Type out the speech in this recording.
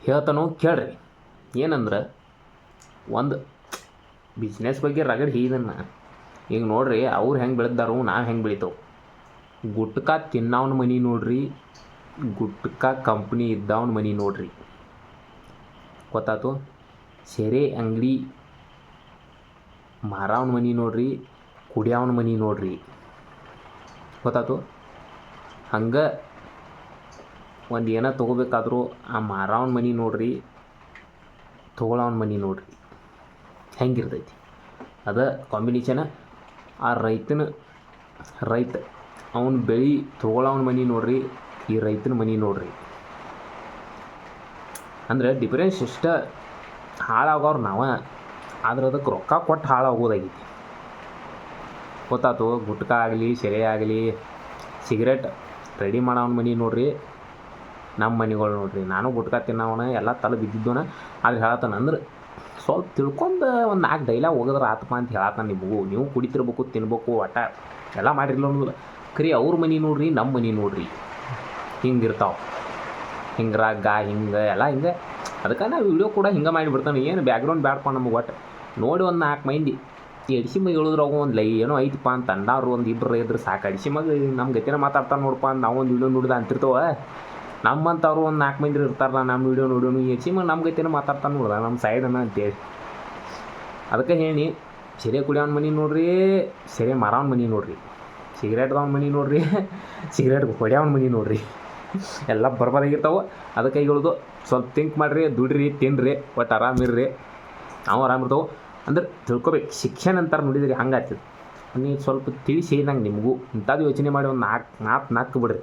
ಹೇಳ್ತಾನೋ ಕೇಳ್ರಿ. ಏನಂದ್ರೆ ಒಂದು ಬಿಸ್ನೆಸ್ ಬಗ್ಗೆ ರಗಡ್ ಹೇಳಿದನ್ನ. ಈಗ ನೋಡ್ರಿ, ಅವ್ರು ಹೆಂಗೆ ಬೆಳೆದಾರು, ನಾವು ಹೆಂಗೆ ಬೆಳಿತಾವೆ. ಗುಟ್ಕಾ ತಿನ್ನವನ ಮನೆ ನೋಡ್ರಿ, ಗುಟ್ಕಾ ಕಂಪ್ನಿ ಇದ್ದವನ ಮನೆ ನೋಡ್ರಿ. ಗೊತ್ತಾತು. ಸೆರೆ ಅಂಗಡಿ ಮಾರವನ ಮನೆ ನೋಡ್ರಿ, ಕುಡಿಯವನ ಮನೆ ನೋಡ್ರಿ. ಗೊತ್ತಾತು. ಹಂಗೆ ಒಂದು ಏನೋ ತೊಗೋಬೇಕಾದ್ರೂ ಆ ಮಾರವನ ಮನೆ ನೋಡ್ರಿ, ತೊಗೊಳವನ ಮನೆ ನೋಡ್ರಿ, ಹೆಂಗಿರ್ತೈತಿ. ಅದ ಕಾಂಬಿನೇಷನ್. ಆ ರೈತ ಅವನ ಬೆಳೆ ತೊಗೊಳವನ ಮನೆ ನೋಡ್ರಿ, ಈ ರೈತನ ಮನೆ ನೋಡ್ರಿ. ಅಂದರೆ ಡಿಫರೆನ್ಸ್ ಇಷ್ಟ. ಹಾಳಾಗೋರು ನಾವು, ಆದ್ರೆ ಅದಕ್ಕೆ ರೊಕ್ಕ ಕೊಟ್ಟು ಹಾಳಾಗೋದಾಗೈತಿ. ಗೊತ್ತಾತು. ಗುಟ್ಕಾ ಆಗಲಿ, ಸೆರೆ ಆಗಲಿ, ಸಿಗರೇಟ್ ರೆಡಿ ಮಾಡೋವನ ಮನೆ ನೋಡ್ರಿ, ನಮ್ಮ ಮನೆಗಳು ನೋಡ್ರಿ. ನಾನು ಗುಟ್ಕಾ ತಿನ್ನೋವನ, ಎಲ್ಲ ತಲೆ ಬಿದ್ದಿದ್ದವನ. ಆದ್ರೆ ಹೇಳತ್ತಾನ ಅಂದ್ರೆ ಸ್ವಲ್ಪ ತಿಳ್ಕೊಂಡು ಒಂದು 4 ಡೈಲಾಗ್ ಹೋಗಿದ್ರೆ ಆತಪ್ಪ ಅಂತ ಹೇಳತ್ತಾನ. ನೀವು ಕುಡಿತಿರ್ಬೇಕು, ತಿನ್ಬೇಕು, ಒಟ್ಟ ಎಲ್ಲ ಮಾಡಿರಲಿಲ್ಲ ಅನ್ನೋದಿಲ್ಲ. ಖರೀ ಅವ್ರ ಮನೆ ನೋಡ್ರಿ, ನಮ್ಮ ಮನೆ ನೋಡ್ರಿ, ಹಿಂಗಿರ್ತಾವೆ. ಹಿಂಗೆ ರಾಗ ಹಿಂಗೆ ಎಲ್ಲ ಹಿಂಗೆ. ಅದಕ್ಕೆ ನಾವು ವಿಡಿಯೋ ಕೂಡ ಹಿಂಗೆ ಮಾಡಿಬಿಡ್ತಾನೆ. ಏನು ಬ್ಯಾಕ್ಗ್ರೌಂಡ್ ಬ್ಯಾಡಪ್ಪ ನಮಗೆ. ಒಟ್ಟು ನೋಡಿ ಒಂದು 4 ಮಂದಿ ಈ ಅಡಿಸಿ ಮಗ ಹೇಳಿದ್ರಾಗ ಒಂದು ಏನೋ ಐತಪ್ಪ ಅಂತ ಅಂದವ್ರು ಒಂದು ಇಬ್ಬರು ಇದ್ರೆ ಸಾಕು. ಅಡಿಸಿ ಮಗ ನಮ್ಮ ಗತಿನ ಮಾತಾಡ್ತಾನೆ ನೋಡಪ್ಪ ಅಂತ ನಾವು ಒಂದು ವಿಡಿಯೋ ನೋಡಿದ ಅಂತಿರ್ತವ. ನಮ್ಮಂಥವ್ರು ಒಂದು 4 ಮಂದಿ ಇರ್ತಾರಲ್ಲ, ನಮ್ಮ ವಿಡಿಯೋ ನೋಡೋನು ಈ ಅಡಿಸಿ ಮಗ ನಮ್ಮ ಗತಿನ ಮಾತಾಡ್ತಾನೆ ನೋಡ್ದ, ನಮ್ಮ ಸೈಡನ್ನ ಅಂತೇಳಿ. ಅದಕ್ಕೆ ಹೇಳಿ, ಸೆರೆ ಕುಡಿಯೋನ ಮನೆ ನೋಡ್ರಿ, ಸೆರೆ ಮಾರೋನ ಮನೆ ನೋಡ್ರಿ, ಸಿಗರೇಟ್ದವ್ನ ಮನೆ ನೋಡ್ರಿ, ಸಿಗರೇಟ್ ಹೊಡ್ಯೋನ ಮನೆ ನೋಡ್ರಿ. ಎಲ್ಲ ಬರ್ಬರಾಗಿರ್ತಾವೆ. ಅದಕ್ಕೆ ಹೇಳೋದು, ಸ್ವಲ್ಪ ಥಿಂಕ್ ಮಾಡಿರಿ, ದುಡ್ರಿ, ತಿನ್ನಿರಿ, ಒಟ್ಟು ಆರಾಮಿರ್ರಿ. ನಾವು ಆರಾಮಿರ್ತಾವೆ. ಅಂದ್ರೆ ತಿಳ್ಕೊಬೇಕು. ಶಿಕ್ಷಣ ಅಂತಾರೆ ನೋಡಿದ್ರಿ, ಹಂಗೆ ಆಗ್ತದೆ. ನೀವು ಸ್ವಲ್ಪ ತಿಳಿಸಿ ನಂಗೆ ನಿಮಗೂ ಇಂಥದ್ದು ಯೋಚನೆ ಮಾಡಿ ಒಂದು 4 ಬಿಡ್ರಿ.